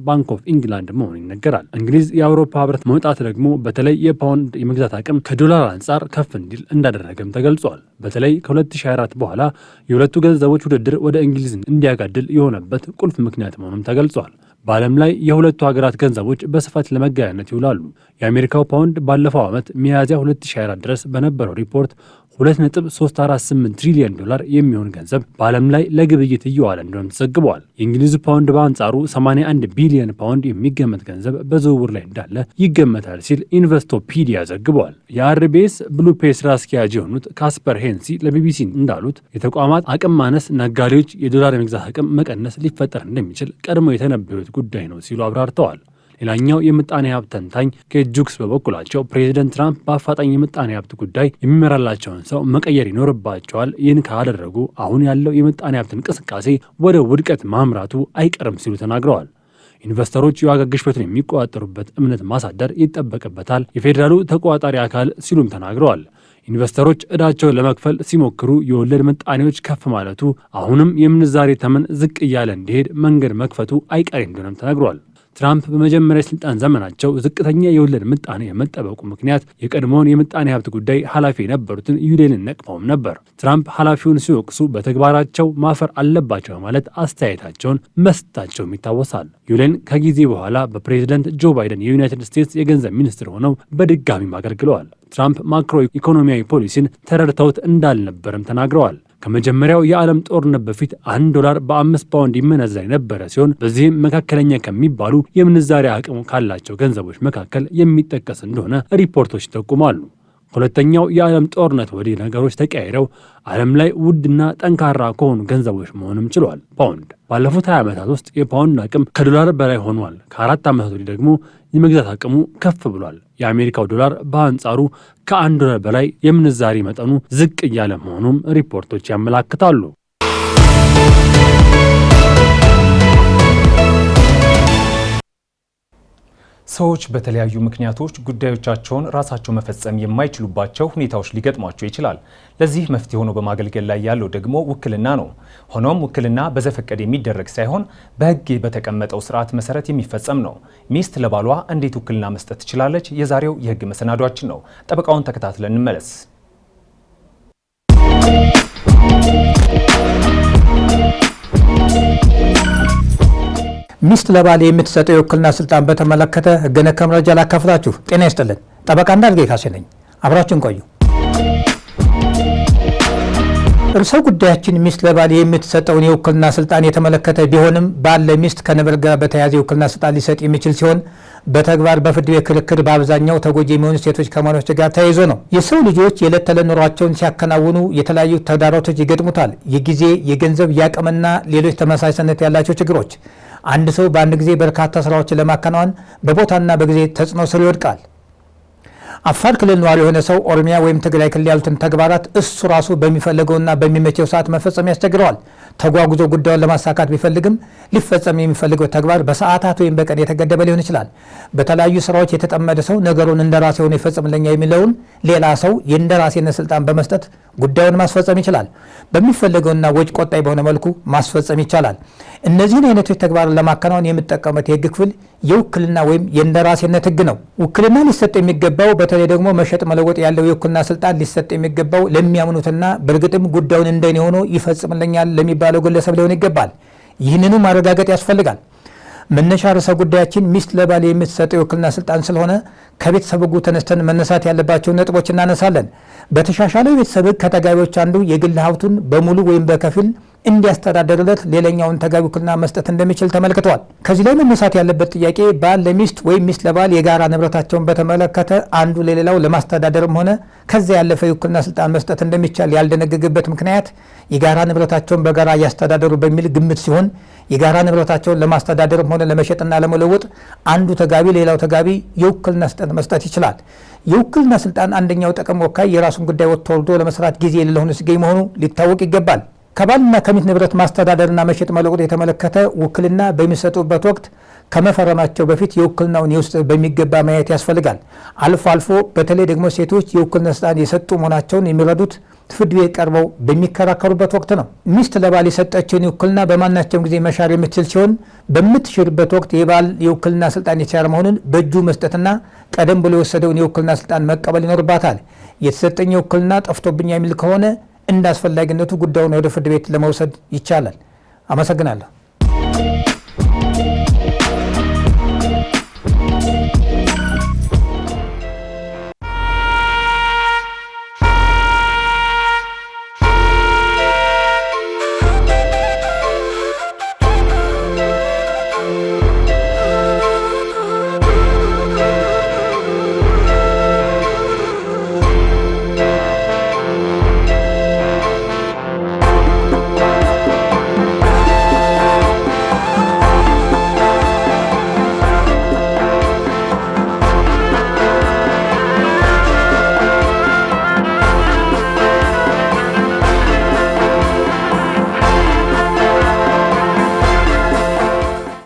ባንክ ኦፍ ኢንግላንድ መሆኑ ይነገራል። እንግሊዝ የአውሮፓ ህብረት መውጣት ደግሞ በተለይ የፓውንድ የመግዛት አቅም ከዶላር አንጻር ከፍ እንዲል እንዳደረገም ተገልጿል። በተለይ ከ2024 በኋላ የሁለቱ ገንዘቦች ውድድር ወደ እንግሊዝ እንዲያጋድል የሆነበት ቁልፍ ምክንያት መሆኑም ተገልጿል። በዓለም ላይ የሁለቱ ሀገራት ገንዘቦች በስፋት ለመገበያያነት ይውላሉ። የአሜሪካው ፓውንድ ባለፈው ዓመት ሚያዝያ 2024 ድረስ በነበረው ሪፖርት 2.348 ትሪሊዮን ዶላር የሚሆን ገንዘብ በዓለም ላይ ለግብይት እየዋለ እንደሆነ ተዘግቧል። የእንግሊዙ ፓውንድ በአንጻሩ 81 ቢሊዮን ፓውንድ የሚገመት ገንዘብ በዝውውር ላይ እንዳለ ይገመታል ሲል ኢንቨስቶፒዲያ ዘግቧል። የአርቢኤስ ብሉፔ ስራ አስኪያጅ የሆኑት ካስፐር ሄንሲ ለቢቢሲ እንዳሉት የተቋማት አቅም ማነስ ነጋዴዎች የዶላር የመግዛት አቅም መቀነስ ሊፈጠር እንደሚችል ቀድሞ የተነበዩት ጉዳይ ነው ሲሉ አብራርተዋል። ሌላኛው የምጣኔ ሀብት ተንታኝ ኬት ጁክስ በበኩላቸው ፕሬዚደንት ትራምፕ በአፋጣኝ የምጣኔ ሀብት ጉዳይ የሚመራላቸውን ሰው መቀየር ይኖርባቸዋል። ይህን ካላደረጉ አሁን ያለው የምጣኔ ሀብት እንቅስቃሴ ወደ ውድቀት ማምራቱ አይቀርም ሲሉ ተናግረዋል። ኢንቨስተሮች የዋጋ ግሽበቱን የሚቆጣጠሩበት እምነት ማሳደር ይጠበቅበታል የፌዴራሉ ተቆጣጣሪ አካል ሲሉም ተናግረዋል። ኢንቨስተሮች ዕዳቸውን ለመክፈል ሲሞክሩ የወለድ ምጣኔዎች ከፍ ማለቱ አሁንም የምንዛሬ ተመን ዝቅ እያለ እንዲሄድ መንገድ መክፈቱ አይቀሬ እንደሆነም ተናግረዋል። ትራምፕ በመጀመሪያ የስልጣን ዘመናቸው ዝቅተኛ የወለድ ምጣኔ የመጠበቁ ምክንያት የቀድሞውን የምጣኔ ሀብት ጉዳይ ኃላፊ የነበሩትን ዩሌንን ነቅፈውም ነበር። ትራምፕ ኃላፊውን ሲወቅሱ በተግባራቸው ማፈር አለባቸው ማለት አስተያየታቸውን መስጠታቸውም ይታወሳል። ዩሌን ከጊዜ በኋላ በፕሬዝደንት ጆ ባይደን የዩናይትድ ስቴትስ የገንዘብ ሚኒስትር ሆነው በድጋሚም አገልግለዋል። ትራምፕ ማክሮ ኢኮኖሚያዊ ፖሊሲን ተረድተውት እንዳልነበረም ተናግረዋል። ከመጀመሪያው የዓለም ጦርነት በፊት 1 ዶላር በ5 ፓውንድ ይመነዘር የነበረ ሲሆን በዚህም መካከለኛ ከሚባሉ የምንዛሪ አቅም ካላቸው ገንዘቦች መካከል የሚጠቀስ እንደሆነ ሪፖርቶች ይጠቁማሉ። ሁለተኛው የዓለም ጦርነት ወዲህ ነገሮች ተቀያይረው ዓለም ላይ ውድና ጠንካራ ከሆኑ ገንዘቦች መሆንም ችሏል። ፓውንድ ባለፉት 20 ዓመታት ውስጥ የፓውንድ አቅም ከዶላር በላይ ሆኗል። ከ4 ዓመታት ወዲህ ደግሞ የመግዛት አቅሙ ከፍ ብሏል። የአሜሪካው ዶላር በአንጻሩ ከ1 ዶላር በላይ የምንዛሪ መጠኑ ዝቅ እያለ መሆኑም ሪፖርቶች ያመላክታሉ። ሰዎች በተለያዩ ምክንያቶች ጉዳዮቻቸውን ራሳቸው መፈጸም የማይችሉባቸው ሁኔታዎች ሊገጥሟቸው ይችላል። ለዚህ መፍትሄ ሆኖ በማገልገል ላይ ያለው ደግሞ ውክልና ነው። ሆኖም ውክልና በዘፈቀደ የሚደረግ ሳይሆን በሕግ በተቀመጠው ስርዓት መሰረት የሚፈጸም ነው። ሚስት ለባሏ እንዴት ውክልና መስጠት ትችላለች? የዛሬው የሕግ መሰናዷችን ነው። ጠበቃውን ተከታትለን እንመለስ። ሚስት ለባል የምትሰጠው የውክልና ስልጣን በተመለከተ ሕግ ነክ መረጃ ላካፍላችሁ። ጤና ይስጥልን። ጠበቃ እንዳልጌ ካሴ ነኝ። አብራችን ቆዩ። ርዕሰ ጉዳያችን ሚስት ለባል የምትሰጠውን የውክልና ስልጣን የተመለከተ ቢሆንም ባል ለሚስት ከንብረት ጋር በተያያዘ የውክልና ስልጣን ሊሰጥ የሚችል ሲሆን በተግባር በፍርድ ቤት ክርክር በአብዛኛው ተጎጂ የሚሆኑ ሴቶች ከመኖች ጋር ተያይዞ ነው። የሰው ልጆች የዕለት ተዕለት ኑሯቸውን ሲያከናውኑ የተለያዩ ተግዳሮቶች ይገጥሙታል። የጊዜ፣ የገንዘብ፣ የአቅምና ሌሎች ተመሳሳይነት ያላቸው ችግሮች አንድ ሰው በአንድ ጊዜ በርካታ ስራዎችን ለማከናወን በቦታና በጊዜ ተጽዕኖ ስር ይወድቃል። አፋር ክልል ነዋሪ የሆነ ሰው ኦሮሚያ ወይም ትግራይ ክልል ያሉትን ተግባራት እሱ ራሱ በሚፈልገውና በሚመቸው ሰዓት መፈጸም ያስቸግረዋል። ተጓጉዞ ጉዳዩን ለማሳካት ቢፈልግም ሊፈጸም የሚፈልገው ተግባር በሰዓታት ወይም በቀን የተገደበ ሊሆን ይችላል። በተለያዩ ስራዎች የተጠመደ ሰው ነገሩን እንደራሴ ሆኖ ይፈጽምልኛ የሚለውን ሌላ ሰው የእንደራሴነት ስልጣን በመስጠት ጉዳዩን ማስፈጸም ይችላል። በሚፈልገውና ወጪ ቆጣቢ በሆነ መልኩ ማስፈጸም ይቻላል። እነዚህን አይነቶች ተግባርን ለማከናወን የምጠቀሙት የህግ ክፍል የውክልና ወይም የእንደራሴነት ህግ ነው። ውክልና ሊሰጥ የሚገባው በተለይ ደግሞ መሸጥ መለወጥ ያለው የውክልና ስልጣን ሊሰጥ የሚገባው ለሚያምኑትና በእርግጥም ጉዳዩን እንደኔ ሆኖ ይፈጽምልኛል ለሚባለው ግለሰብ ሊሆን ይገባል። ይህንኑ ማረጋገጥ ያስፈልጋል። መነሻ ርዕሰ ጉዳያችን ሚስት ለባል የምትሰጠው የውክልና ስልጣን ስለሆነ ከቤተሰብ ህጉ ተነስተን መነሳት ያለባቸውን ነጥቦች እናነሳለን። በተሻሻለው የቤተሰብ ህግ ከተጋቢዎች አንዱ የግል ሀብቱን በሙሉ ወይም በከፊል እንዲያስተዳደርለት ሌላኛውን ተጋቢ ውክልና መስጠት እንደሚችል ተመልክቷል። ከዚህ ላይ መነሳት ያለበት ጥያቄ ባል ለሚስት ወይም ሚስት ለባል የጋራ ንብረታቸውን በተመለከተ አንዱ ለሌላው ለማስተዳደርም ሆነ ከዚያ ያለፈ የውክልና ስልጣን መስጠት እንደሚቻል ያልደነገገበት ምክንያት የጋራ ንብረታቸውን በጋራ እያስተዳደሩ በሚል ግምት ሲሆን የጋራ ንብረታቸውን ለማስተዳደርም ሆነ ለመሸጥና ለመለወጥ አንዱ ተጋቢ ሌላው ተጋቢ የውክልና ስልጣን መስጠት ይችላል። የውክልና ስልጣን አንደኛው ጥቅም ወካይ የራሱን ጉዳይ ወጥቶ ወርዶ ለመስራት ጊዜ የሌለው ሆኖ ሲገኝ መሆኑ ሊታወቅ ይገባል። ከባልና ከሚስት ንብረት ማስተዳደርና መሸጥ መለወጥ የተመለከተ ውክልና በሚሰጡበት ወቅት ከመፈረማቸው በፊት የውክልናውን የውስጥ በሚገባ ማየት ያስፈልጋል። አልፎ አልፎ በተለይ ደግሞ ሴቶች የውክልና ስልጣን የሰጡ መሆናቸውን የሚረዱት ፍርድ ቤት ቀርበው በሚከራከሩበት ወቅት ነው። ሚስት ለባል የሰጠችውን ውክልና በማናቸውም ጊዜ መሻር የምትችል ሲሆን በምትሽርበት ወቅት የባል የውክልና ስልጣን የተሻረ መሆኑን በእጁ መስጠትና ቀደም ብሎ የወሰደውን የውክልና ስልጣን መቀበል ይኖርባታል። የተሰጠኝ ውክልና ጠፍቶብኛ የሚል ከሆነ እንደ አስፈላጊነቱ ጉዳዩን ወደ ፍርድ ቤት ለመውሰድ ይቻላል። አመሰግናለሁ።